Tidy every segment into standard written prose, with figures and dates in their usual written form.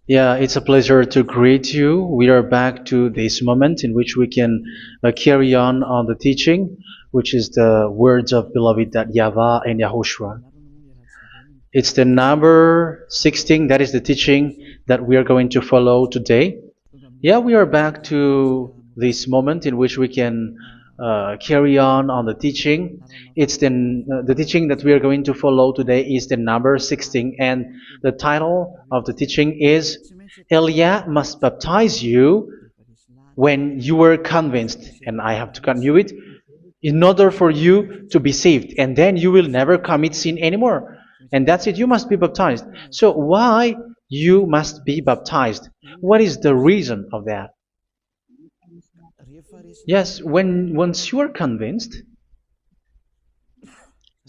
Yeah, it's a pleasure to greet you. We are back to this moment in which we can carry on the teaching, which is the words of beloved that YAHVAH and YAHOSHUA. It's the number 16, that is the teaching that we are going to follow today. Yeah, we are back to this moment in which we can carry on the teaching. It's the teaching that we are going to follow today is the number 16, and the title of the teaching is Elia must baptize you when you were convinced, and I have to continue it, in order for you to be saved, and then you will never commit sin anymore. And that's it, you must be baptized. So why you must be baptized? What is the reason of that? Yes, when once you are convinced,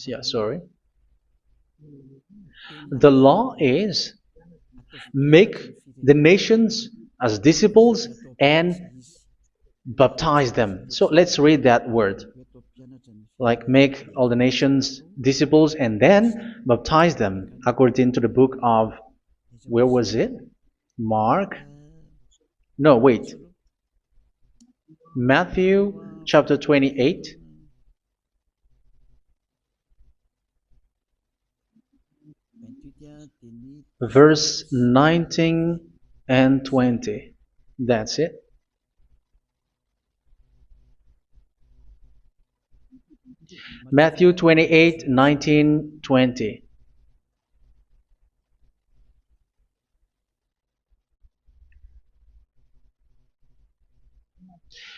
yeah, sorry, the law is make the nations as disciples and baptize them. So let's read that word. Like make all the nations disciples and then baptize them according to the book of, where was it? Mark? No, wait. Matthew chapter 28. Verse 19 and 20. That's it. Matthew 28, 19, 20.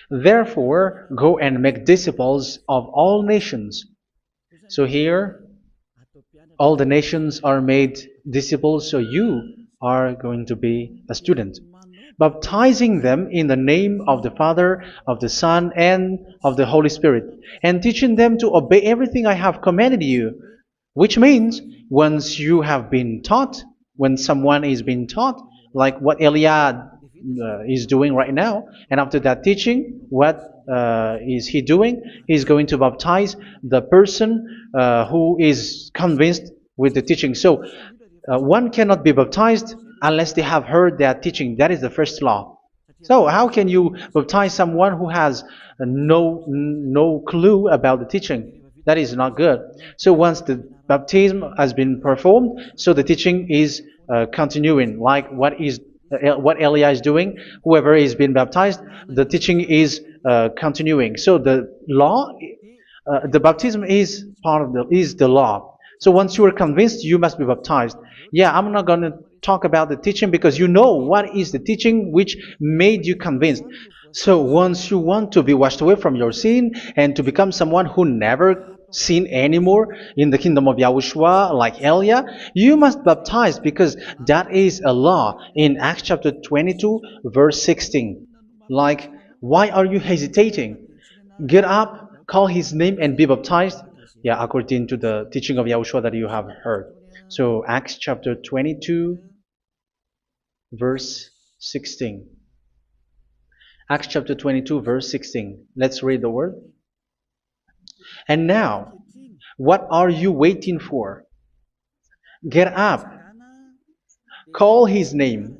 Therefore, go and make disciples of all nations. So here, all the nations are made disciples, so you are going to be a student. Baptizing them in the name of the Father, of the Son, and of the Holy Spirit, and teaching them to obey everything I have commanded you. Which means, once you have been taught, when someone is being taught, like what Elia is doing right now, and after that teaching, what is he doing? He's going to baptize the person who is convinced with the teaching. So, one cannot be baptized unless they have heard that teaching. That is the first law. So how can you baptize someone who has no clue about the teaching? That is not good. So once the baptism has been performed, so the teaching is continuing, like what Elia is doing. Whoever is being baptized, the teaching is continuing. So the law, the baptism is part of the law. So once you are convinced, you must be baptized. Yeah, I'm not going to talk about the teaching because you know what is the teaching which made you convinced. So once you want to be washed away from your sin and to become someone who never sin anymore in the kingdom of Yahushua, like Elia, you must baptize because that is a law in Acts chapter 22, verse 16. Like, why are you hesitating? Get up, call his name, and be baptized. Yeah, according to the teaching of Yahushua that you have heard. So Acts chapter 22, verse 16. Acts chapter 22, verse 16. Let's read the word. And now, what are you waiting for? Get up, call his name,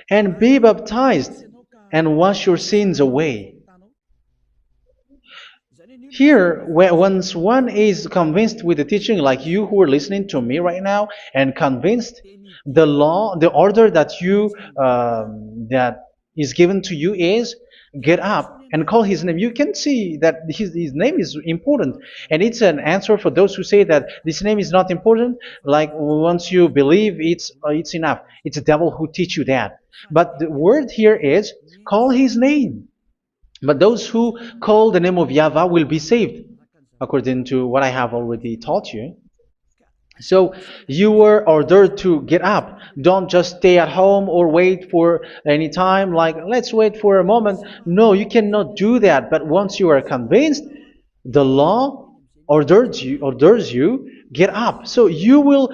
and be baptized, and wash your sins away. Here, once one is convinced with the teaching, like you who are listening to me right now, and convinced, the law, the order that that is given to you is get up and call his name. You can see that his name is important, and it's an answer for those who say that this name is not important. Like once you believe, it's enough. It's the devil who teach you that. But the word here is call his name. But those who call the name of YAHVAH will be saved, according to what I have already taught you. So you were ordered to get up. Don't just stay at home or wait for any time, like let's wait for a moment. No, you cannot do that. But once you are convinced, the law orders you get up. So you will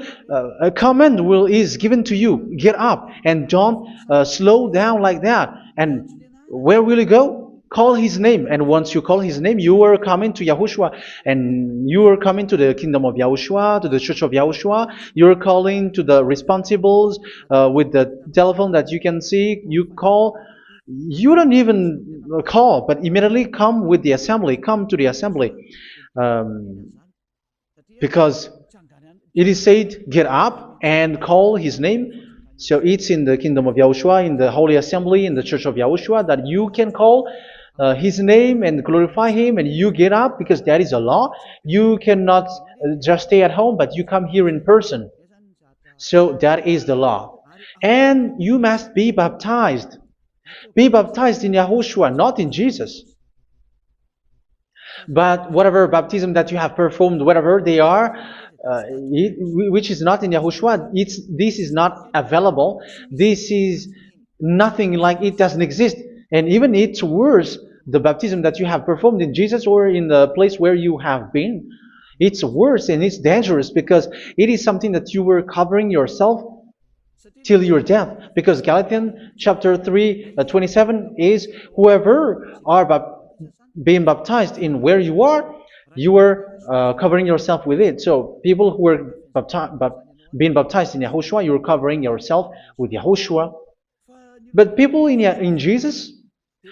a command is given to you. Get up and don't slow down like that. And where will you go? Call his name, and once you call his name, you are coming to Yahushua, and you are coming to the kingdom of Yahushua, to the church of Yahushua. You're calling to the responsibles with the telephone that you can see. You call. You don't even call, but immediately come with the assembly. Come to the assembly, um, because it is said, get up and call his name. So it's in the kingdom of Yahushua, in the holy assembly, in the church of Yahushua, that you can call his name and glorify him, and you get up because that is a law. You cannot just stay at home, but you come here in person. So that is the law. And you must be baptized. Be baptized in Yahushua, not in Jesus. But whatever baptism that you have performed, whatever they are, which is not in Yahushua, this is not available. This is nothing, like it doesn't exist. And even it's worse, the baptism that you have performed in Jesus or in the place where you have been. It's worse and it's dangerous because it is something that you were covering yourself till your death. Because Galatians chapter 3, 27 is, whoever are being baptized in where you are covering yourself with it. So people who are being baptized in Yahushua, you're covering yourself with Yahushua. But people in Jesus,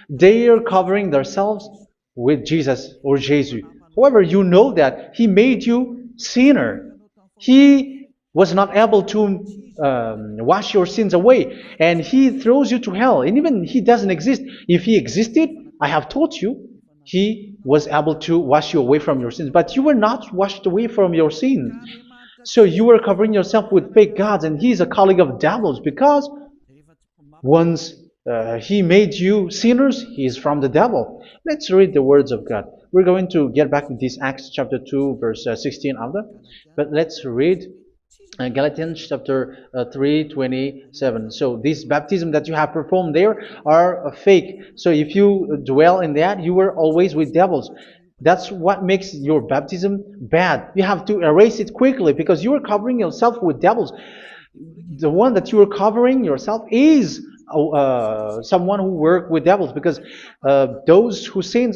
they are covering themselves with Jesus or Jesus. However, you know that He made you sinner. He was not able to wash your sins away, and He throws you to hell. And even He doesn't exist. If He existed, I have taught you, He was able to wash you away from your sins. But you were not washed away from your sins. So you were covering yourself with fake gods, and He's a colleague of devils, because once He made you sinners, He is from the devil. Let's read the words of God. We're going to get back to this Acts chapter 2, verse 16 after. But let's read Galatians chapter 3, 27. So this baptism that you have performed there are fake. So if you dwell in that, you were always with devils. That's what makes your baptism bad. You have to erase it quickly because you are covering yourself with devils. The one that you are covering yourself is someone who works with devils, because those who sin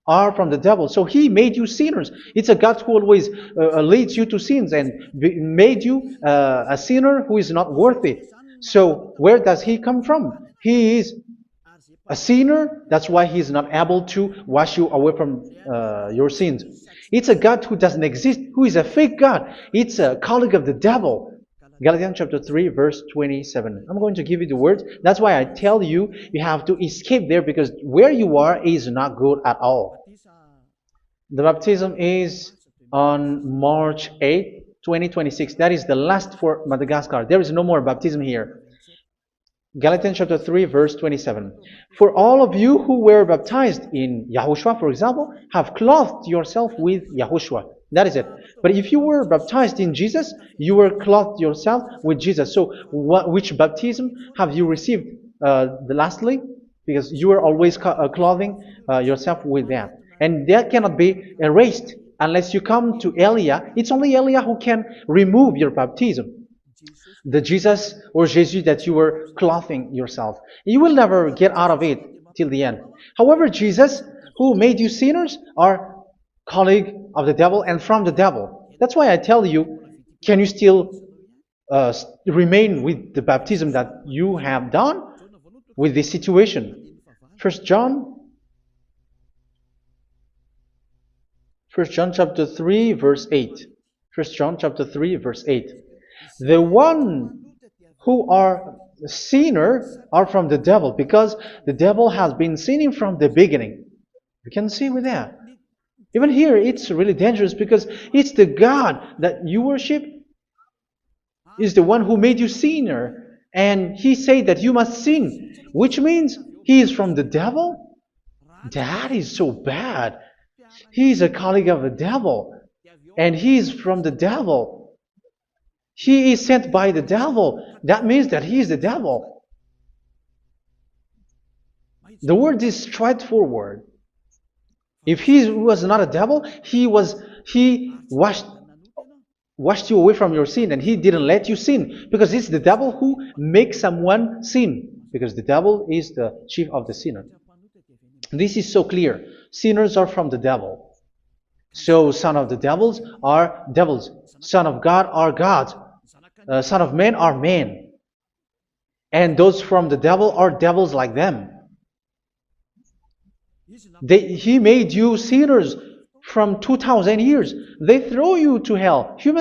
are from the devil. So He made you sinners. It's a God who always leads you to sins and made you a sinner who is not worthy. So where does He come from? He is a sinner. That's why He is not able to wash you away from your sins. It's a God who doesn't exist, who is a fake God. It's a colleague of the devil. Galatians chapter 3, verse 27. I'm going to give you the words. That's why I tell you, you have to escape there, because where you are is not good at all. The baptism is on March 8, 2026. That is the last for Madagascar. There is no more baptism here. Galatians chapter 3, verse 27. For all of you who were baptized in Yahushua, for example, have clothed yourself with Yahushua. That is it. But if you were baptized in Jesus, you were clothed yourself with Jesus. So which baptism have you received lastly? Because you are always clothing yourself with that. And that cannot be erased unless you come to Elia. It's only Elia who can remove your baptism. The Jesus or Jesus that you were clothing yourself. You will never get out of it till the end. However, Jesus, who made you sinners, are colleague of the devil and from the devil. That's why I tell you, can you still remain with the baptism that you have done with this situation? First John chapter 3, verse 8. First John chapter 3, verse 8. The one who are sinner are from the devil, because the devil has been sinning from the beginning. You can see with that. Even here, it's really dangerous, because it's the God that you worship is the one who made you sinner, and He said that you must sin, which means He is from the devil. That is so bad. He is a colleague of the devil, and He is from the devil. He is sent by the devil. That means that He is the devil. The word is straightforward. If He was not a devil, He washed you away from your sin, and He didn't let you sin, because it's the devil who makes someone sin, because the devil is the chief of the sinner. This is so clear. Sinners are from the devil. So son of the devils are devils. Son of God are gods. Son of men are men. And those from the devil are devils like them. He made you sinners from 2,000 years. They throw you to hell. He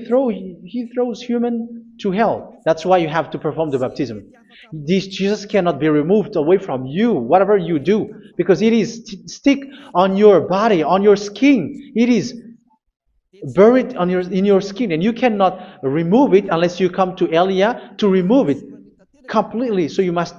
throws human to hell. That's why you have to perform the baptism. This Jesus cannot be removed away from you, whatever you do, because it is stick on your body, on your skin. It is buried in your skin, and you cannot remove it unless you come to Elia to remove it completely. So you must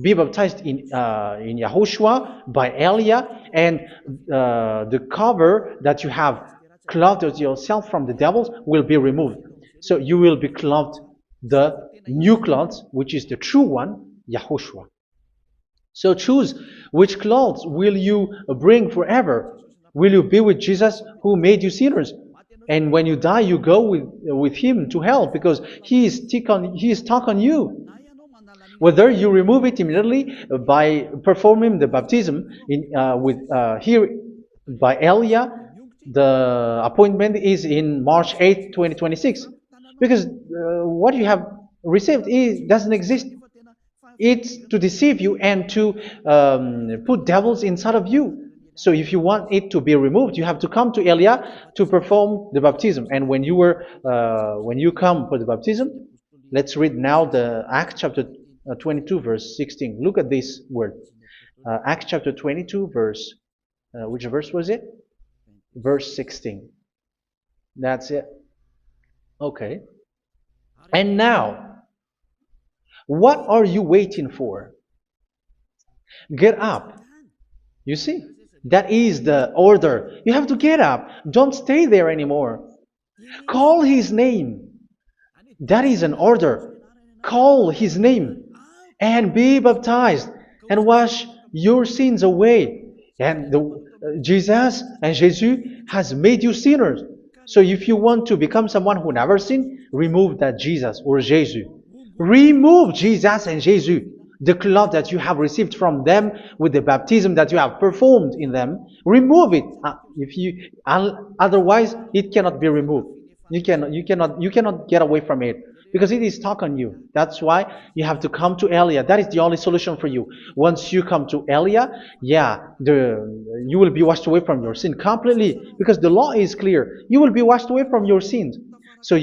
be baptized in Yahushua by Elia, and the cover that you have clothed yourself from the devils will be removed. So you will be clothed the new clothes, which is the true one, Yahushua. So choose which clothes will you bring forever. Will you be with Jesus who made you sinners? And when you die, you go with him to hell because he is stuck on you. Whether you remove it immediately by performing the baptism here by Elia, the appointment is in March 8, 2026. Because what you have received doesn't exist. It's to deceive you and to put devils inside of you. So if you want it to be removed, you have to come to Elia to perform the baptism. And when you come for the baptism, let's read now the Acts chapter 22 verse 16. Look at this word. Acts chapter 22 verse, which verse was it? Verse 16. That's it. Okay. And now, what are you waiting for? Get up. You see, that is the order. You have to get up. Don't stay there anymore. Call his name. That is an order. Call his name and be baptized and wash your sins away. And Jesus has made you sinners. So if you want to become someone who never sinned, remove that Jesus or Jesus. Remove Jesus and Jesus, the cloth that you have received from them with the baptism that you have performed in them. Remove it. Otherwise, it cannot be removed. You cannot get away from it because it is stuck on you. That's why you have to come to Elia. That is the only solution for you. Once you come to Elia, you will be washed away from your sin completely because the law is clear. You will be washed away from your sins. So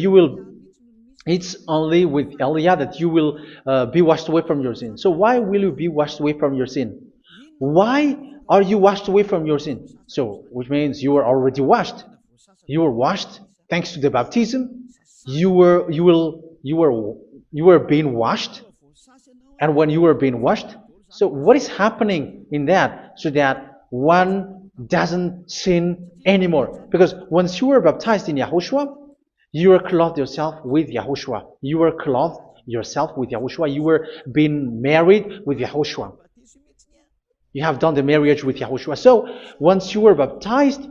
it's only with Elia that you will be washed away from your sin. So why will you be washed away from your sin? Why are you washed away from your sin? So, which means you are already washed. You were washed thanks to the baptism. You were being washed, and when you were being washed, so what is happening in that? So that one doesn't sin anymore. Because once you were baptized in Yahushua, you were clothed yourself with Yahushua. You were clothed yourself with Yahushua. You were being married with Yahushua. You have done the marriage with Yahushua. So once you were baptized,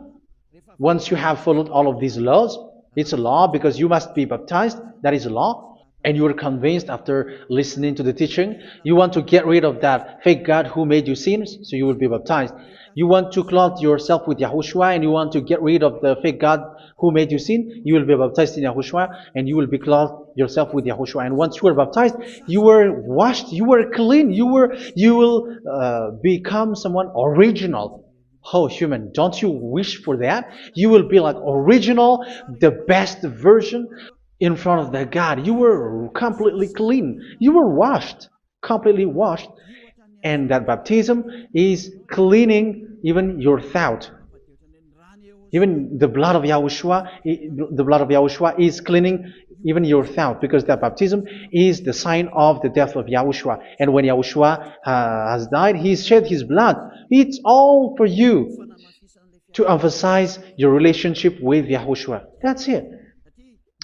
once you have followed all of these laws, it's a law because you must be baptized. That is a law. And you are convinced after listening to the teaching, you want to get rid of that fake God who made you sinners, so you will be baptized. You want to clothe yourself with Yahushua and you want to get rid of the fake God who made you sin, you will be baptized in Yahushua and you will be clothed yourself with Yahushua. And once you are baptized, you were washed, you were clean, you will become someone original. Oh, human, don't you wish for that? You will be like original, the best version in front of that God. You were completely clean. You were washed, completely washed. And that baptism is cleaning even your thought. Even the blood of Yahushua is cleaning even your thought, because that baptism is the sign of the death of Yahushua. And when Yahushua has died, he shed his blood. It's all for you to emphasize your relationship with Yahushua. That's it.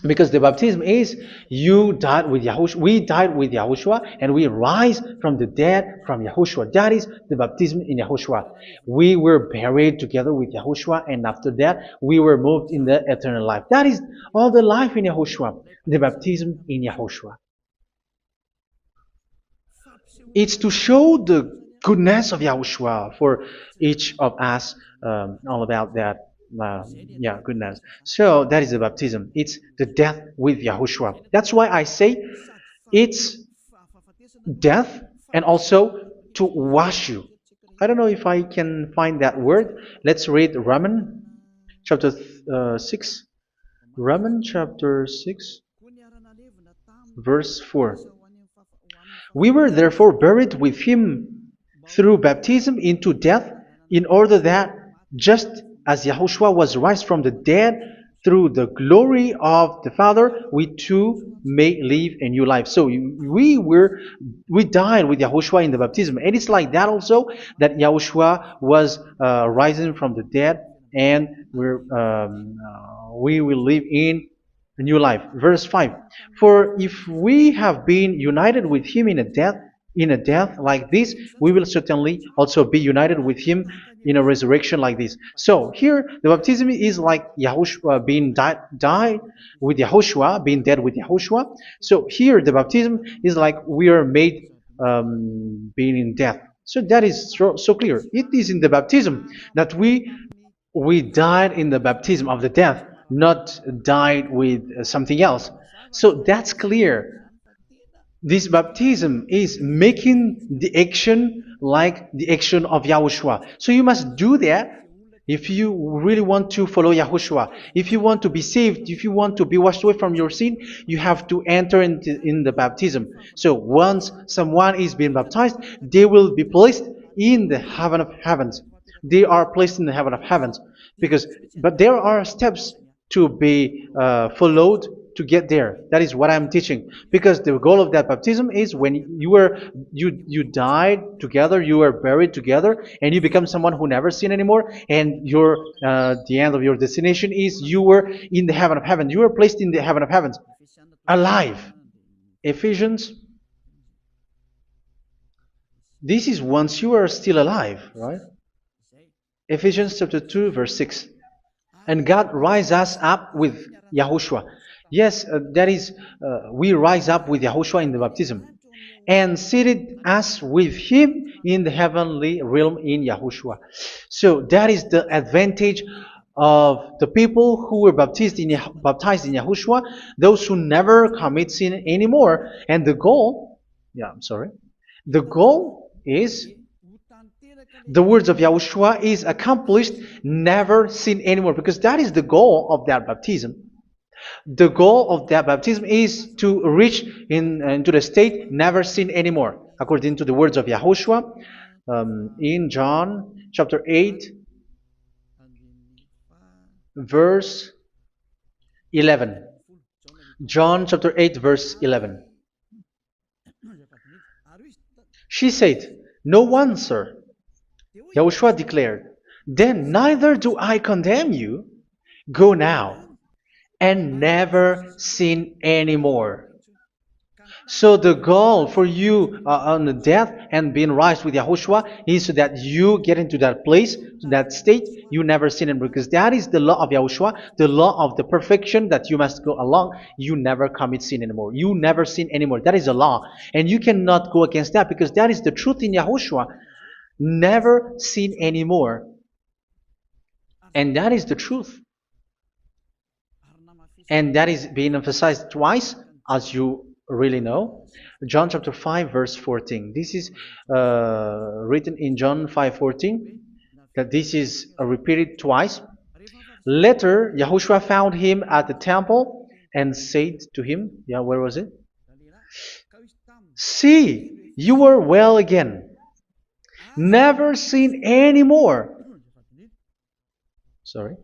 Because the baptism is you died with Yahushua, we died with Yahushua, and we rise from the dead from Yahushua. That is the baptism in Yahushua. We were buried together with Yahushua, and after that we were moved in the eternal life. That is all the life in Yahushua, the baptism in Yahushua. It's to show the goodness of Yahushua for each of us, all about that. Yeah, goodness. So that is the baptism. It's the death with Yahushua. That's why I say it's death and also to wash you. I don't know if I can find that word. Let's read Romans chapter 6. Romans chapter 6, verse 4. We were therefore buried with him through baptism into death, in order that, just as Yahushua was raised from the dead through the glory of the Father, we too may live a new life. So we died with Yahushua in the baptism, and it's like that also that Yahushua was rising from the dead, and we will live in a new life. Verse 5. For if we have been united with him in a death like this, we will certainly also be united with him in a resurrection like this. So here the baptism is like Yahushua being died with Yahushua, being dead with Yahushua. So here the baptism is like we are made being in death. So that is so clear. It is in the baptism that we died in the baptism of the death, not died with something else. So that's clear. This baptism is making the action like the action of Yahushua. So you must do that if you really want to follow Yahushua. If you want to be saved, if you want to be washed away from your sin, you have to enter in the baptism. So once someone is being baptized, they will be placed in the heaven of heavens. They are placed in the heaven of heavens but there are steps to be followed to get there. That is what I'm teaching. Because the goal of that baptism is when you died together, you were buried together, and you become someone who never sin anymore. And the end of your destination is you were in the heaven of heaven. You were placed in the heaven of heavens, alive. Ephesians. This is once you are still alive, right? Ephesians chapter 2, verse 6. And God rise us up with Yahushua. Yes, that is, we rise up with Yahushua in the baptism. And seated us with him in the heavenly realm in Yahushua. So that is the advantage of the people who were baptized in Yahushua, those who never commit sin anymore. And the goal, the goal is the words of Yahushua is accomplished, never sin anymore, because that is the goal of that baptism. The goal of that baptism is to reach into the state never sin anymore, according to the words of Yahushua in John chapter 8, verse 11. John chapter 8, verse 11. She said, "No one, sir." Yahushua declared, "Then neither do I condemn you. Go now and never sin anymore." So the goal for you on the death and being raised with Yahushua is so that you get into that place, that state, you never sin anymore. Because that is the law of Yahushua, the law of the perfection that you must go along. You never commit sin anymore. You never sin anymore. That is a law. And you cannot go against that because that is the truth in Yahushua. Never sin anymore. And that is the truth. And that is being emphasized twice, as you really know. John chapter 5, verse 14. This is written in John 5:14, that this is repeated twice. Later, Yahushua found him at the temple and said to him, where was it? "See, you are well again. Never sin anymore." Sorry.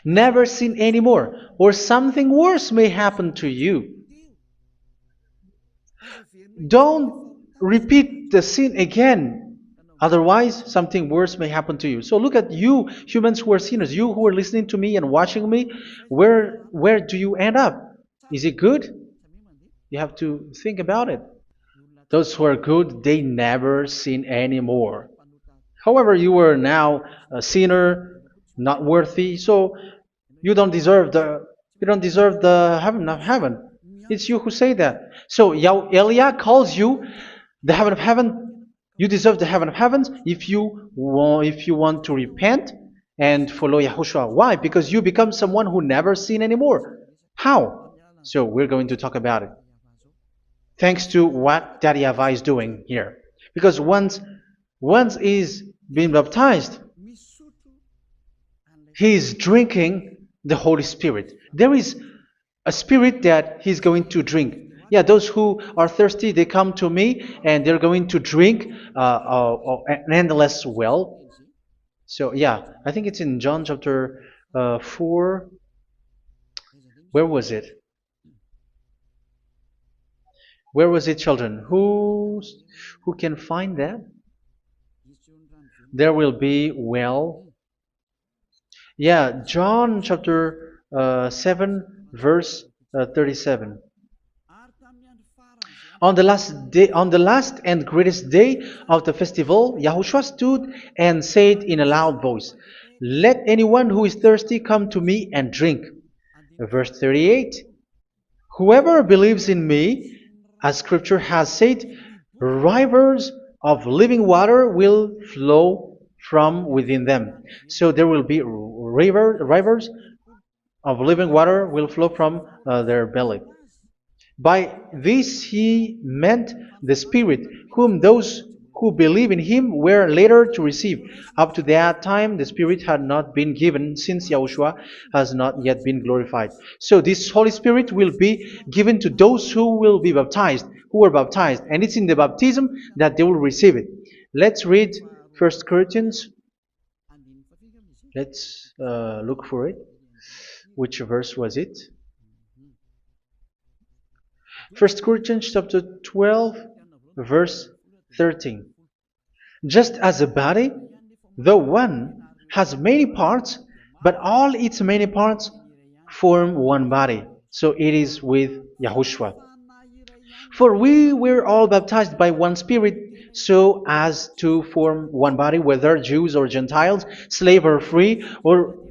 Never sin anymore, or something worse may happen to you. Don't repeat the sin again. Otherwise, something worse may happen to you. So look at you, humans who are sinners, you who are listening to me and watching me. Where do you end up? Is it good? You have to think about it. Those who are good, they never sin anymore. However, you are now a sinner, not worthy, so you don't deserve the heaven of heaven. It's you who say that. So Elia calls you the heaven of heaven You deserve the heaven of heavens if you want to repent and follow Yahushua. Why? Because you become someone who never sin anymore. How? So we're going to talk about it. Thanks to what Daddy YAHVAH is doing here. Because once he's been baptized, he is drinking the Holy Spirit. There is a spirit that he's going to drink. Yeah, those who are thirsty, they come to me and they're going to drink an endless well. So, yeah, I think it's in John chapter 4. Where was it? Where was it, children? Who can find that? There will be well. Yeah, John chapter 7, verse 37. On the last and greatest day of the festival, Yahushua stood and said in a loud voice, "Let anyone who is thirsty come to me and drink." Verse 38. Whoever believes in me, as scripture has said, rivers of living water will flow from within them. So there will be rivers of living water will flow from their belly. By this he meant the Spirit, whom those who believe in him were later to receive. Up to that time, the Spirit had not been given, since Yahushua has not yet been glorified. So this Holy Spirit will be given to those who will be baptized, who were baptized, and it's in the baptism that they will receive it. Let's read 1 Corinthians. Let's look for it. Which verse was it? 1 Corinthians chapter 12, verse 13. Just as a body, though one, has many parts, but all its many parts form one body. So it is with Yahushua. For we were all baptized by one Spirit, so as to form one body, whether Jews or Gentiles, slave or free,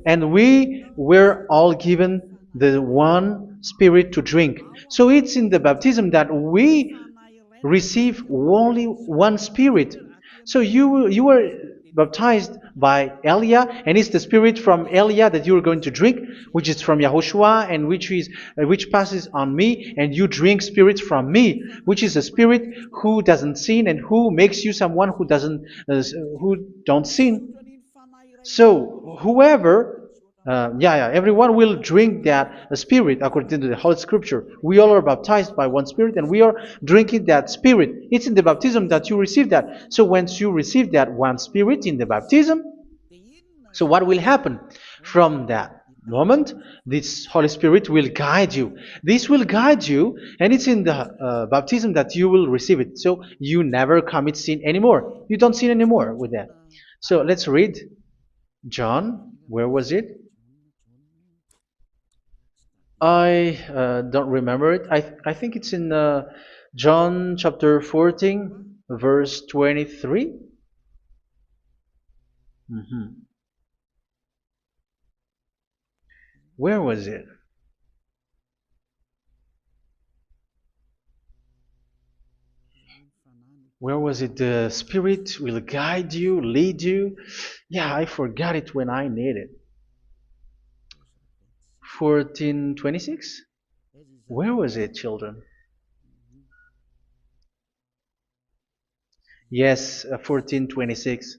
and we were all given the one Spirit to drink. So it's in the baptism that we receive only one Spirit. So you were baptized by Elia, and it's the Spirit from Elia that you are going to drink, which is from Yahushua, and which passes on me, and you drink Spirit from me, which is a Spirit who doesn't sin and who makes you someone who don't sin. So whoever everyone will drink that Spirit according to the Holy Scripture. We all are baptized by one Spirit, and we are drinking that Spirit. It's in the baptism that you receive that. So once you receive that one Spirit in the baptism, so what will happen from that moment? This Holy Spirit will guide you. This will guide you, and it's in the baptism that you will receive it. So you never commit sin anymore. You don't sin anymore with that. So let's read John. Where was it? I don't remember it. I think it's in John chapter 14, verse 23. Where was it? Where was it? The Spirit will guide you, lead you. Yeah, I forgot it when I need it. 14:26? Where was it, children? Yes, 14:26.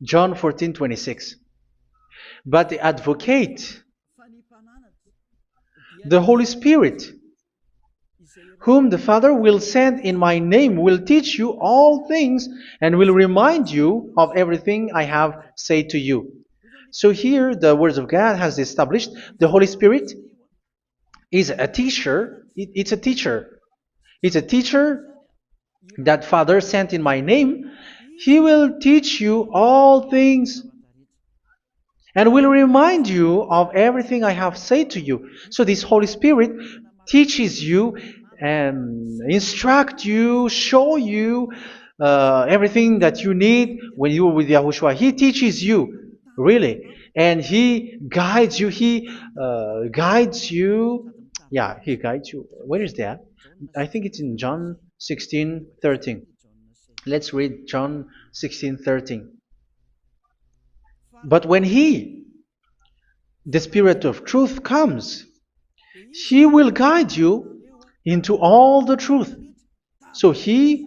John 14:26. But the Advocate, the Holy Spirit, whom the Father will send in my name, will teach you all things and will remind you of everything I have said to you. So here the words of God has established the Holy Spirit is a teacher. It's a teacher. It's a teacher that Father sent in my name. He will teach you all things and will remind you of everything I have said to you. So this Holy Spirit teaches you and instruct you, show you everything that you need when you are with Yahushua. He teaches you, really, and He guides you. He guides you. Yeah, He guides you. Where is that? I think it's in John 16:13. Let's read John 16:13. But when He, the Spirit of truth, comes, He will guide you into all the truth. So He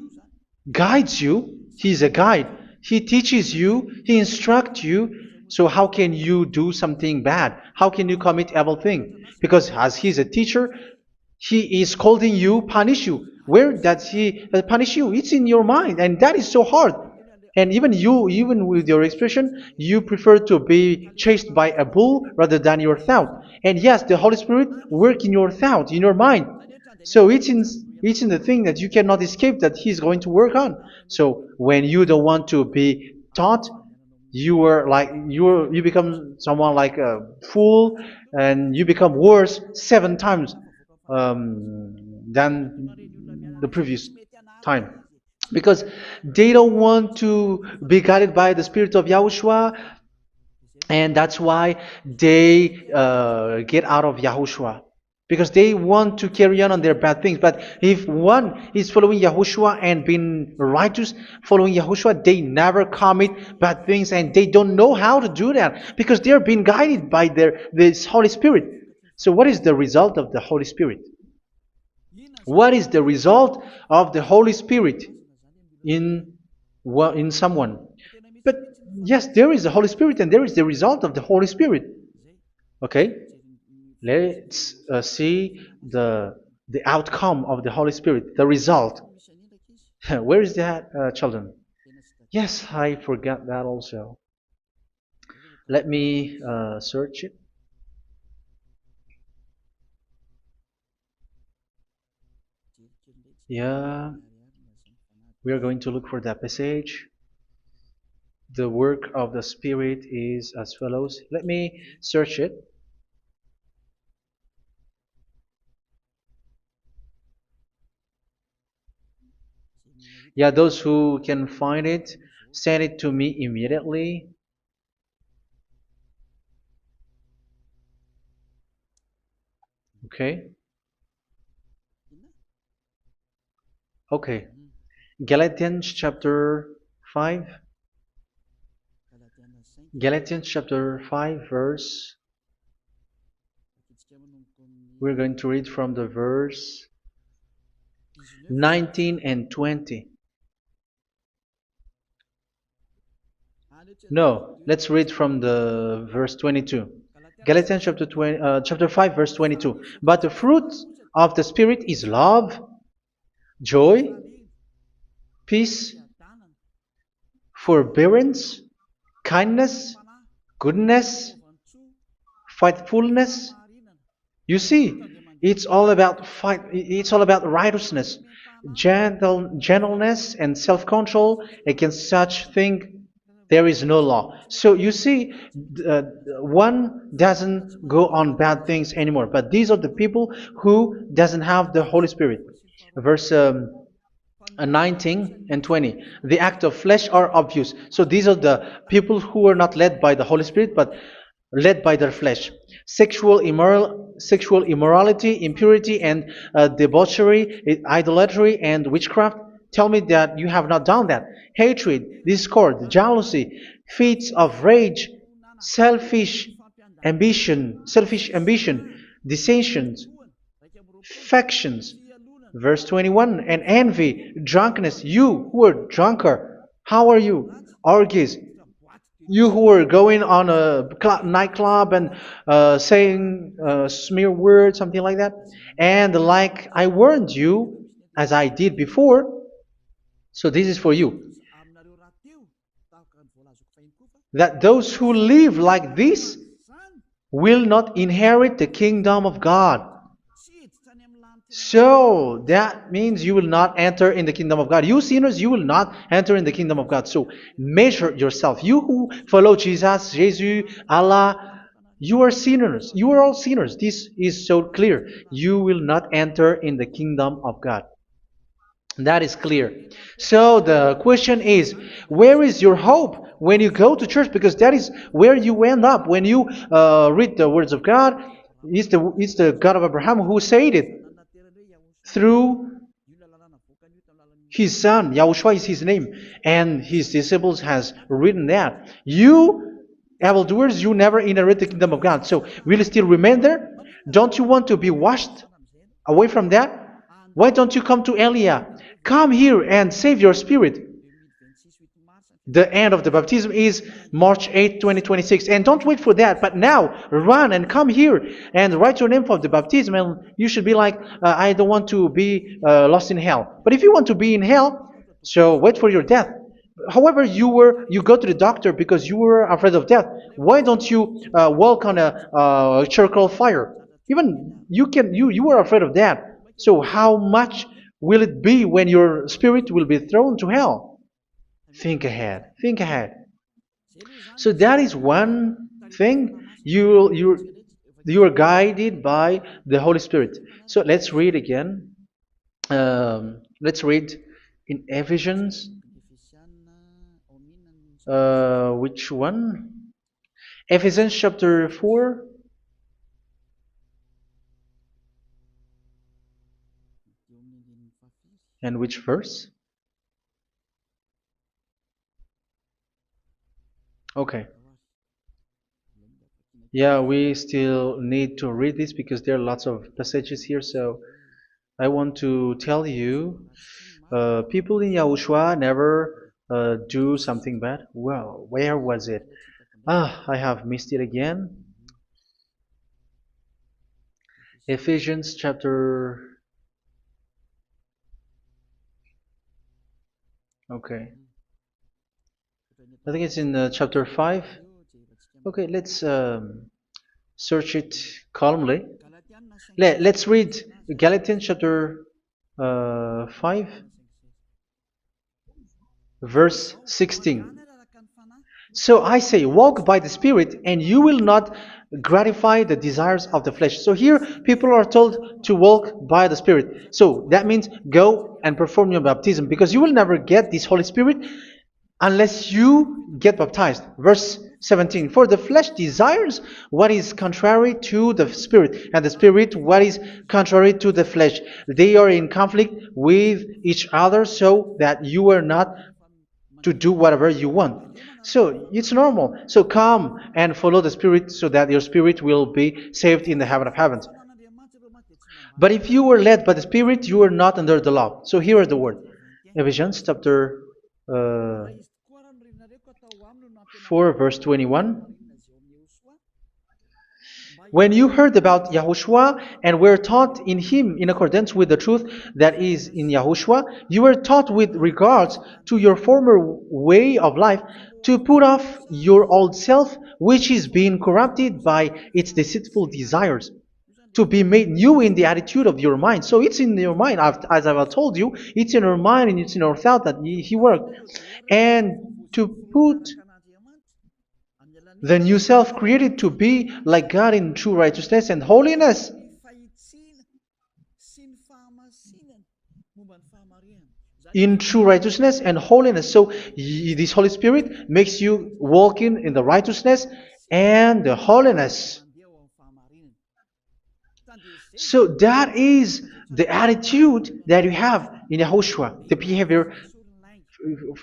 guides you. He's a guide. He teaches you. He instructs you. So how can you do something bad? How can you commit evil thing? Because as He's a teacher, He is scolding you, punish you. Where does He punish you? It's in your mind, and that is so hard. And even you, even with your expression, you prefer to be chased by a bull rather than your thought. And yes, the Holy Spirit work in your thought, in your mind. So it's in the thing that you cannot escape that He's going to work on. So when you don't want to be taught, you become someone like a fool, and you become worse 7 times than the previous time, because they don't want to be guided by the Spirit of Yahushua, and that's why they get out of Yahushua, because they want to carry on their bad things. But if one is following Yahushua and being righteous, following Yahushua, they never commit bad things, and they don't know how to do that because they are being guided by this Holy Spirit. So what is the result of the Holy Spirit? What is the result of the Holy Spirit in someone? But yes, there is the Holy Spirit, and there is the result of the Holy Spirit. Okay, let's see the outcome of the Holy Spirit, the result. Where is that, children? Yes, I forgot that also. Let me search it. Yeah, we are going to look for that passage. The work of the Spirit is as follows. Let me search it. Yeah, those who can find it, send it to me immediately. Okay. Okay. Galatians chapter 5. Galatians chapter 5 verse. We're going to read from the verse 19 and 20. No, let's read from the verse 22. Galatians chapter 5 verse 22. But the fruit of the Spirit is love, joy, peace, forbearance, kindness, goodness, faithfulness. You see, it's all about it's all about righteousness, gentleness, and self-control. Against such thing, there is no law. So you see, uh, one doesn't go on bad things anymore. But these are the people who doesn't have the Holy Spirit. Verse 19 and 20. The act of flesh are obvious. So these are the people who are not led by the Holy Spirit, but led by their flesh. Sexual immorality, impurity, and debauchery, idolatry, and witchcraft. Tell me that you have not done that. Hatred, discord, jealousy, fits of rage, selfish ambition, dissensions, factions. Verse 21, and envy, drunkenness. You who are drunker, how are you? Orgies. You who are going on a nightclub and saying smear words, something like that. And like I warned you, as I did before, so this is for you, that those who live like this will not inherit the kingdom of God. So that means you will not enter in the kingdom of God. You sinners, you will not enter in the kingdom of God. So measure yourself. You who follow Jesus, Allah, you are sinners. You are all sinners. This is so clear. You will not enter in the kingdom of God. That is clear. So the question is, where is your hope when you go to church? Because that is where you end up when you read the words of God. It's the God of Abraham who said it through His son, Yahushua is his name, and his disciples has written that. You, evildoers, you never inherit the kingdom of God. So will you still remain there? Don't you want to be washed away from that? Why don't you come to Elia? Come here and save your spirit. The end of the baptism is March 8th, 2026. And don't wait for that, but now run and come here and write your name for the baptism. And you should be like, I don't want to be lost in hell. But if you want to be in hell, so wait for your death. However, you go to the doctor because you were afraid of death. Why don't you walk on a charcoal fire? Even you were afraid of that. So how much will it be when your spirit will be thrown to hell? Think ahead. Think ahead. So that is one thing. You are guided by the Holy Spirit. So let's read again. Let's read in Ephesians. Which one? Ephesians chapter 4. And which verse? Okay. Yeah, we still need to read this because there are lots of passages here. So I want to tell you, people in Yahushua never do something bad. Well, where was it? I have missed it again. Ephesians chapter. Okay. I think it's in chapter 5. Okay, let's search it calmly. Let's read Galatians chapter 5, verse 16. So I say, walk by the Spirit, and you will not gratify the desires of the flesh. So here, people are told to walk by the Spirit. So that means go and perform your baptism, because you will never get this Holy Spirit unless you get baptized. Verse 17. For the flesh desires what is contrary to the Spirit, and the Spirit what is contrary to the flesh. They are in conflict with each other, so that you are not to do whatever you want. So it's normal. So come and follow the Spirit so that your spirit will be saved in the heaven of heavens. But if you were led by the Spirit, you are not under the law. So here are the word. Ephesians chapter 4 verse 21. When you heard about Yahushua and were taught in him in accordance with the truth that is in Yahushua, you were taught with regards to your former way of life to put off your old self, which is being corrupted by its deceitful desires, to be made new in the attitude of your mind. So it's in your mind, as I've told you, it's in your mind and it's in your thought that he worked. And to put the new self created to be like God in true righteousness and holiness. In true righteousness and holiness. So this Holy Spirit makes you walking in the righteousness and the holiness. So that is the attitude that you have in Yahushua, the behavior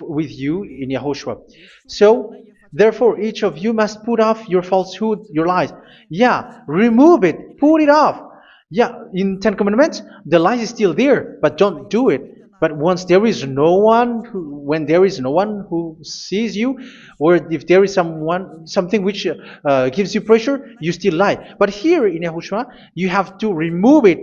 with you in Yahushua. So therefore, each of you must put off your falsehood, your lies. Yeah, remove it, put it off. Yeah, in Ten Commandments, the lies is still there, but don't do it. But once there is no one, when there is no one who sees you, or if there is something which gives you pressure, you still lie. But here in Yahushua, you have to remove it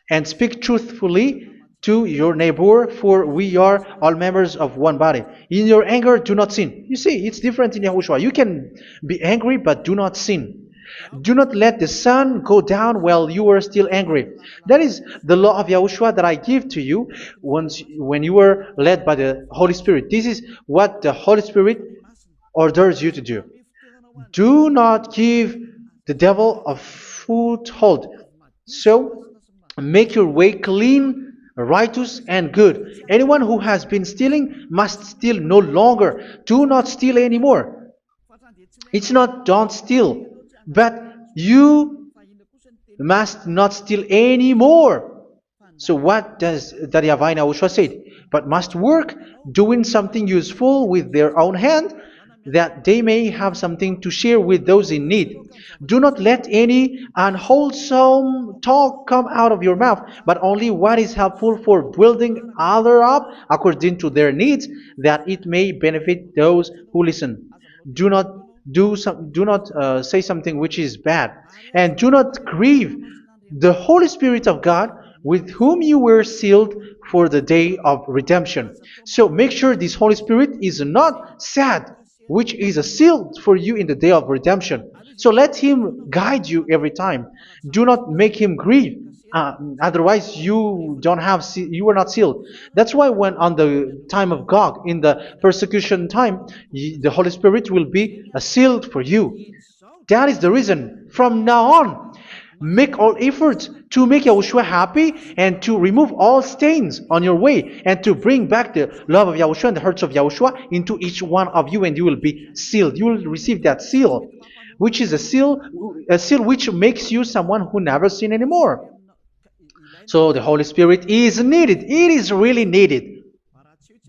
and speak truthfully to your neighbor, for we are all members of one body. In your anger, do not sin. You see, it's different in Yahushua. You can be angry, but do not sin. Do not let the sun go down while you are still angry. That is the law of Yahushua that I give to you when you were led by the Holy Spirit. This is what the Holy Spirit orders you to do. Do not give the devil a foothold. So, make your way clean, righteous, and good. Anyone who has been stealing must steal no longer. Do not steal anymore. It's not don't steal, but you must not steal anymore. So what does the Yahweh YAHOSHUA say? But must work doing something useful with their own hand, that they may have something to share with those in need. Do not let any unwholesome talk come out of your mouth, but only what is helpful for building other up according to their needs, that it may benefit those who listen. Do not do not say something which is bad, and do not grieve the Holy Spirit of God, with whom you were sealed for the day of redemption. So make sure this Holy Spirit is not sad, which is a seal for you in the day of redemption. So let Him guide you every time. Do not make Him grieve. Otherwise, you don't have you are not sealed. That's why when on the time of God, in the persecution time, the Holy Spirit will be a sealed for you. That is the reason. From now on, make all efforts to make Yahushua happy and to remove all stains on your way and to bring back the love of Yahushua and the hearts of Yahushua into each one of you, and you will be sealed. You will receive that seal, which is a seal which makes you someone who never sin anymore. So the Holy Spirit is needed. It is really needed.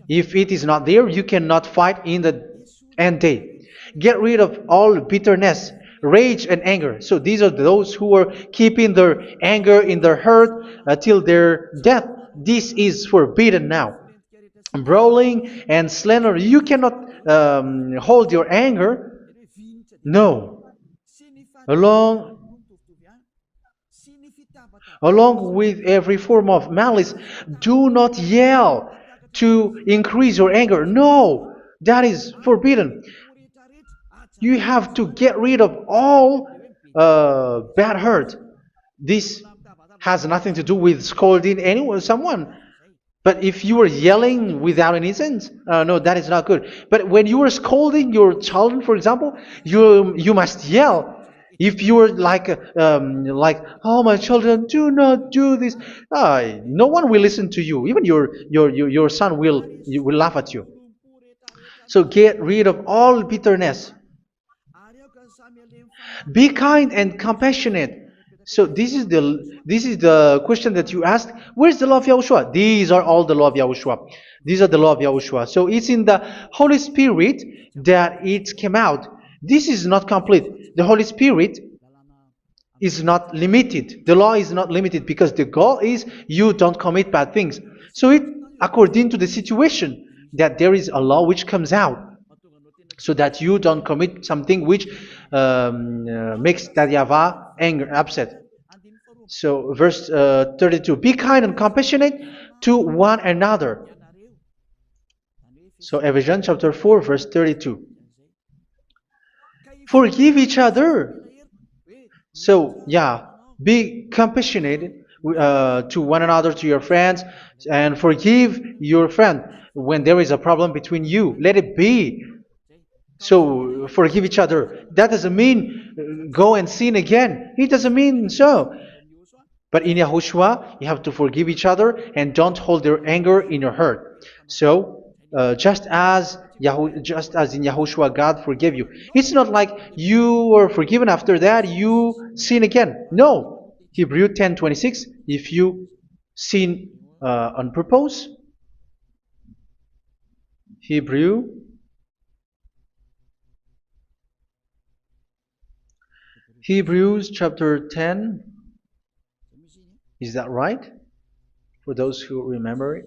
If it is not there, you cannot fight in the end day. Get rid of all bitterness, rage, and anger. So these are those who are keeping their anger in their heart till their death. This is forbidden now. Brawling and slander. You cannot hold your anger. No. Along with every form of malice, do not yell to increase your anger. No, that is forbidden. You have to get rid of all bad hurt. This has nothing to do with scolding anyone, someone. But if you are yelling without any sense, no, that is not good. But when you are scolding your child, for example, you must yell. If you are like, oh, my children, do not do this, no one will listen to you. Even your son will laugh at you. So get rid of all bitterness. Be kind and compassionate. So this is the question that you asked. Where's the law of Yahushua? These are all the law of Yahushua. These are the law of Yahushua. So it's in the Holy Spirit that it came out. This is not complete. The Holy Spirit is not limited. The law is not limited because the goal is you don't commit bad things. So it according to the situation that there is a law which comes out, so that you don't commit something which makes that YAHVAH anger, upset. So verse 32, be kind and compassionate to one another. So Ephesians chapter 4 verse 32. Forgive each other. So yeah, be compassionate to one another, to your friends, and forgive your friend when there is a problem between you. Let it be. So forgive each other. That doesn't mean go and sin again. It doesn't mean so. But in Yahushua, you have to forgive each other and don't hold your anger in your heart. So just as in Yahushua, God forgave you. It's not like you were forgiven after that you sin again. No. Hebrew 10:26. If you sin on purpose, Hebrews chapter 10. Is that right? For those who remember it?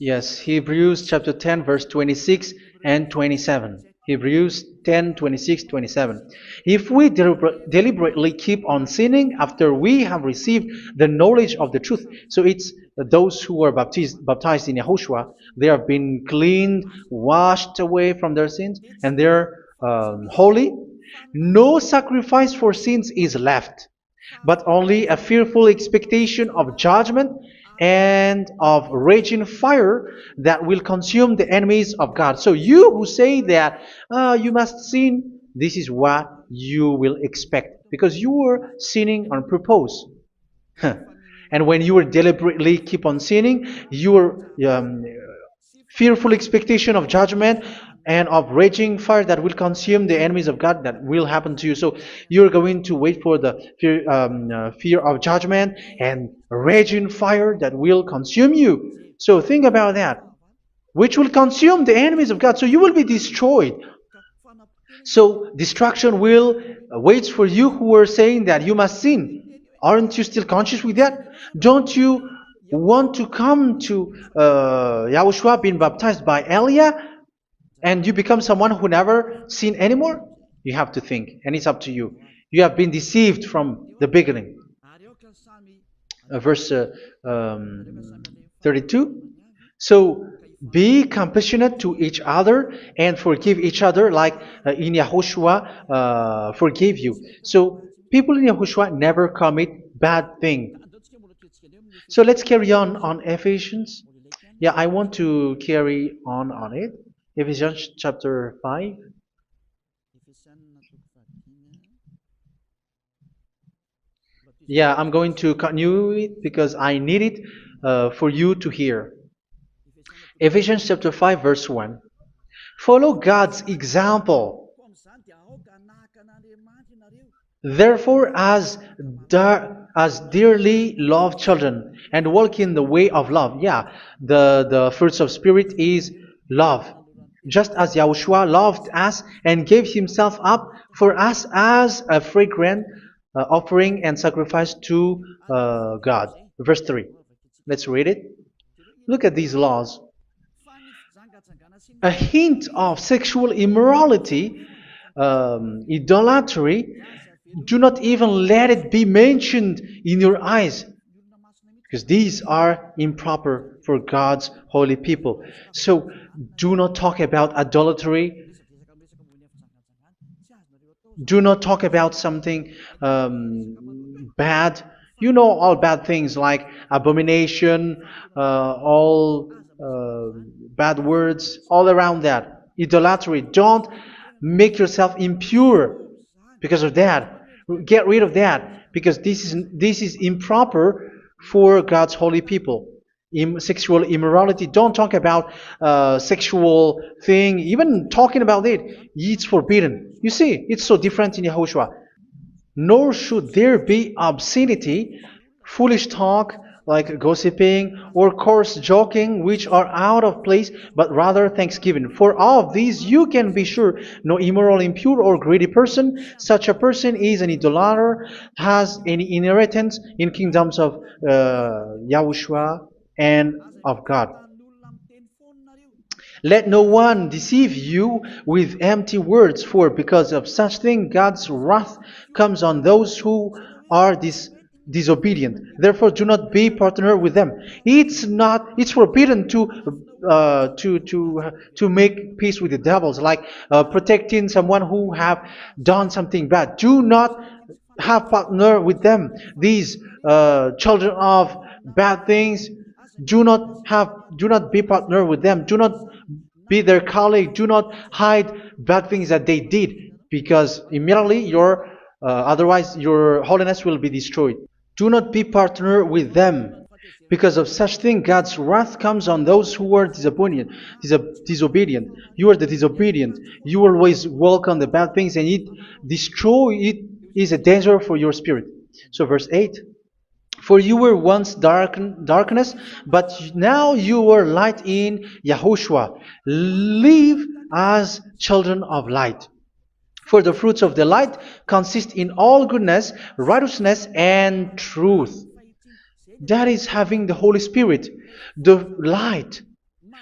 Yes, Hebrews chapter 10 verse 26 and 27. Hebrews 10, 26, 27. If we deliberately keep on sinning after we have received the knowledge of the truth, so it's those who are baptized in Yahushua, they have been cleaned, washed away from their sins, and they're holy. No sacrifice for sins is left, but only a fearful expectation of judgment and of raging fire that will consume the enemies of God. So you who say that you must sin, this is what you will expect, because you were sinning on purpose. And when you deliberately keep on sinning, you are fearful expectation of judgment and of raging fire that will consume the enemies of God that will happen to you. So you're going to wait for the fear of judgment and raging fire that will consume you. So think about that, which will consume the enemies of God. So you will be destroyed. So destruction will waits for you who are saying that you must sin. Aren't you still conscious with that? Don't you want to come to Yahushua being baptized by Elia and you become someone who never sinned anymore? You have to think, and it's up to you. You have been deceived from the beginning. Verse 32. So be compassionate to each other and forgive each other like in Yahushua forgave you. So people in Yahushua never commit bad thing. So let's carry on Ephesians. Yeah, I want to carry on it. Ephesians chapter 5. Yeah, I'm going to continue it because I need it for you to hear. Ephesians chapter 5 verse 1. Follow God's example. Therefore, as dearly loved children, and walk in the way of love. Yeah, the fruits of spirit is love. Just as Yahushua loved us and gave himself up for us as a fragrant offering and sacrifice to God. Verse 3. Let's read it. Look at these laws. A hint of sexual immorality, idolatry, do not even let it be mentioned in your eyes, because these are improper for God's holy people. So do not talk about idolatry. Do not talk about something bad. You know all bad things like abomination, all bad words, all around that. Idolatry. Don't make yourself impure because of that. Get rid of that because this is improper for God's holy people. Sexual immorality. Don't talk about sexual thing. Even talking about it's forbidden. You see, it's so different in Yahushua. Nor should there be obscenity, foolish talk like gossiping or coarse joking, which are out of place, but rather thanksgiving. For of these you can be sure: no immoral, impure, or greedy person, such a person is an idolater, has any inheritance in kingdoms of Yahushua and of God. Let no one deceive you with empty words, for because of such thing God's wrath comes on those who are disobedient. Therefore, do not be partner with them. It's forbidden to make peace with the devils, like protecting someone who have done something bad. Do not have partner with them. These children of bad things, do not be partner with them. Do not be their colleague. Do not hide bad things that they did, because immediately otherwise your holiness will be destroyed. Do not be partner with them. Because of such thing, God's wrath comes on those who are disobedient. You are the disobedient. You always walk on the bad things, and it is a danger for your spirit. So verse 8. For you were once darkness, but now you are light in Yahushua. Live as children of light. For the fruits of the light consist in all goodness, righteousness, and truth. That is having the Holy Spirit, the light.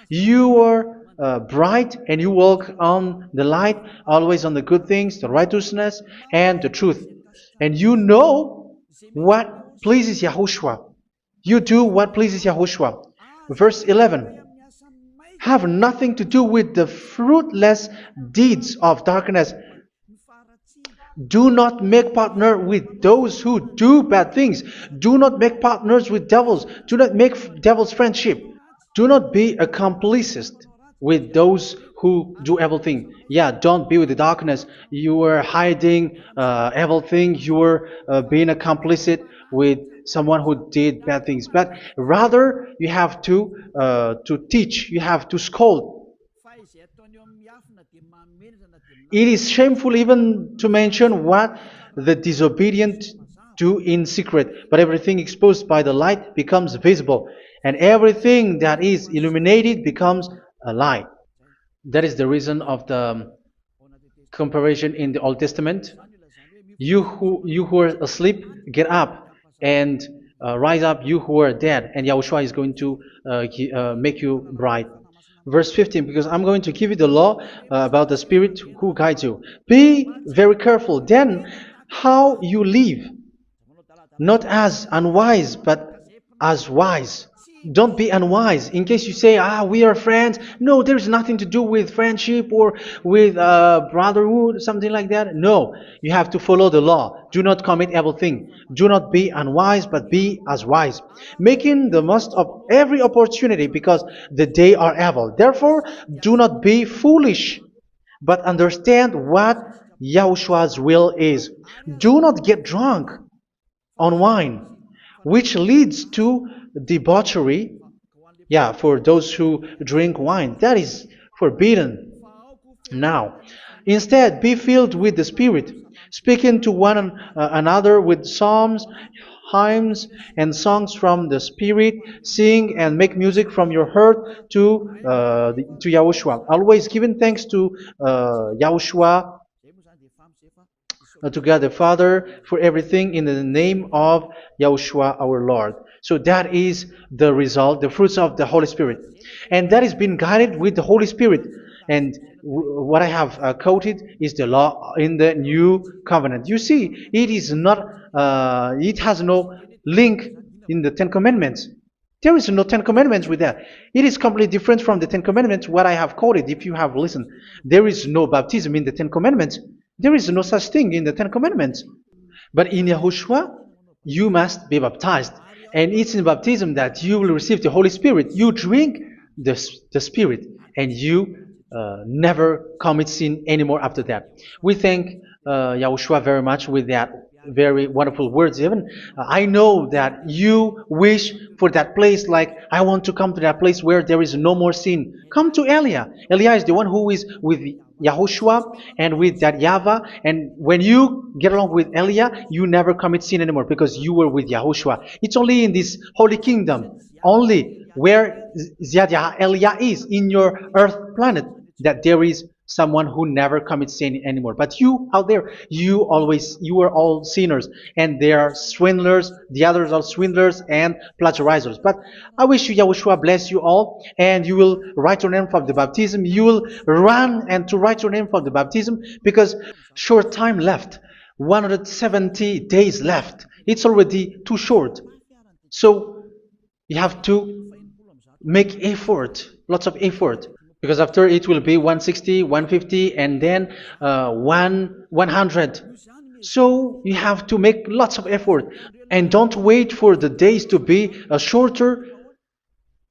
You are bright and you walk on the light, always on the good things, the righteousness, and the truth. And you know what pleases Yahushua. You do what pleases Yahushua. Verse 11. Have nothing to do with the fruitless deeds of darkness. Do not make partner with those who do bad things. Do not make partners with devils. Do not make devils friendship. Do not be a complicit with those who do evil thing. Yeah, don't be with the darkness. You are hiding evil thing. You are being a complicit with someone who did bad things, but rather you have to teach, you have to scold. It is shameful even to mention what the disobedient do in secret, but everything exposed by the light becomes visible, and everything that is illuminated becomes a light. That is the reason of the comparison in the Old Testament. You who are asleep, get up and rise up, you who are dead, and Yahushua is going to make you bright. Verse 15, because I'm going to give you the law about the Spirit who guides you. Be very careful then how you live, not as unwise, but as wise. Don't be unwise. In case you say, we are friends. No, there's nothing to do with friendship or with brotherhood, something like that. No, you have to follow the law. Do not commit evil thing. Do not be unwise, but be as wise, making the most of every opportunity, because the day are evil. Therefore, do not be foolish, but understand what Yahushua's will is. Do not get drunk on wine, which leads to debauchery. Yeah, for those who drink wine, that is forbidden now. Instead, be filled with the Spirit, speaking to one another with psalms, hymns, and songs from the Spirit. Sing and make music from your heart to Yahushua. Always giving thanks to Yahushua, to God the Father, for everything in the name of Yahushua our Lord. So that is the result, the fruits of the Holy Spirit. And that is being guided with the Holy Spirit. And what I have quoted is the law in the new covenant. You see, it is not, it has no link in the Ten Commandments. There is no Ten Commandments with that. It is completely different from the Ten Commandments, what I have quoted, if you have listened. There is no baptism in the Ten Commandments. There is no such thing in the Ten Commandments. But in Yahushua, you must be baptized. And it's in baptism that you will receive the Holy Spirit. You drink the Spirit, and you never commit sin anymore after that. We thank Yahushua very much with that very wonderful words. Even I know that you wish for that place, like, I want to come to that place where there is no more sin. Come to Elia. Elia is the one who is with Yahushua and with that YAHVAH. And when you get along with Elia, you never commit sin anymore, because you were with Yahushua. It's only in this holy kingdom, only where Elia is, in your earth planet, that there is someone who never commits sin anymore. But you out there, you are all sinners, and they are swindlers. The others are swindlers and plagiarizers. But I wish you, Yahushua, bless you all, and you will write your name for the baptism. You will run and to write your name for the baptism, because short time left, 170 days left. It's already too short. So you have to make effort, lots of effort, because after it will be 160, 150, and then 100. So you have to make lots of effort, and don't wait for the days to be shorter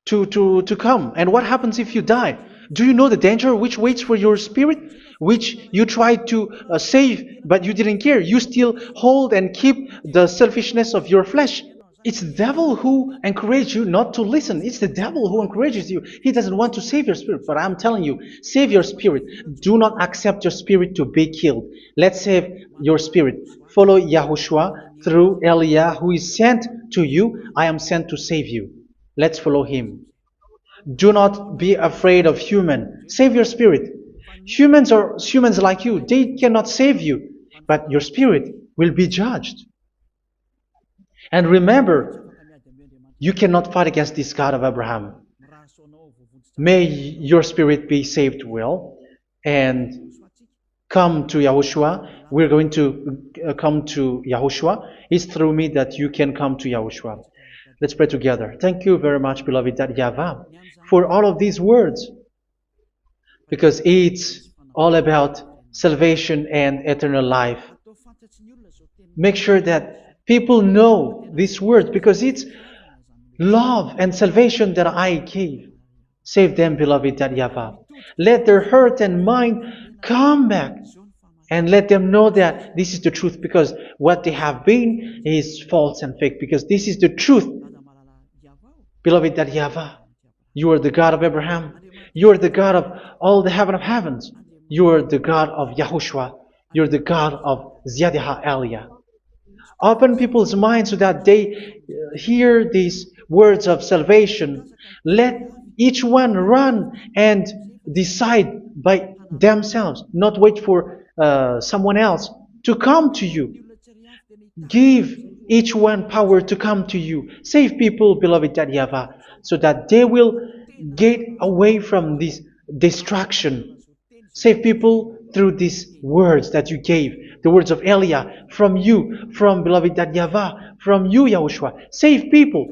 to come. And what happens if you die? Do you know the danger which waits for your spirit, which you tried to save, but you didn't care? You still hold and keep the selfishness of your flesh. It's the devil who encourages you not to listen. It's the devil who encourages you. He doesn't want to save your spirit. But I'm telling you, save your spirit. Do not accept your spirit to be killed. Let's save your spirit. Follow Yahushua through Elia, who is sent to you. I am sent to save you. Let's follow him. Do not be afraid of human. Save your spirit. Humans are humans like you. They cannot save you. But your spirit will be judged. And remember, you cannot fight against this God of Abraham. May your spirit be saved well, and come to Yahushua. We're going to come to Yahushua. It's through me that you can come to Yahushua. Let's pray together. Thank you very much, beloved YAHVAH, for all of these words, because it's all about salvation and eternal life. Make sure that people know these words, because it's love and salvation that I gave. Save them, beloved YAHVAH. Let their heart and mind come back and let them know that this is the truth, because what they have been is false and fake, because this is the truth. Beloved, that YAHVAH, you are the God of Abraham, you are the God of all the heaven of heavens, you are the God of YAHOSHUA, you are the God of Ziyadiha Aliyah. Open people's minds so that they hear these words of salvation. Let each one run and decide by themselves, not wait for someone else to come to you. Give each one power to come to you. Save people, beloved YAHVAH, so that they will get away from this distraction. Save people through these words that you gave, the words of Elia, from you, from beloved YAHVAH, from you, Yahushua. Save people.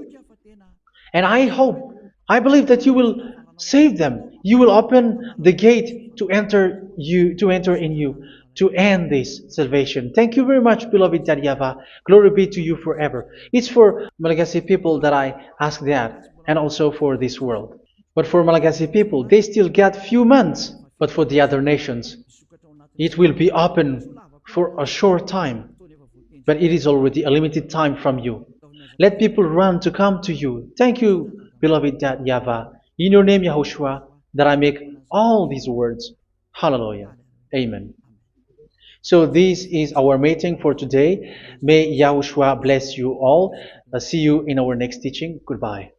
And I believe that you will save them. You will open the gate to enter in you, to end this salvation. Thank you very much, beloved YAHVAH. Glory be to you forever. It's for Malagasy people that I ask that, and also for this world. But for Malagasy people, they still get few months. But for the other nations, it will be open for a short time. But it is already a limited time from you. Let people run to come to you. Thank you, beloved YAHVAH. In your name, Yahushua, that I make all these words. Hallelujah. Amen. So this is our meeting for today. May Yahushua bless you all. See you in our next teaching. Goodbye.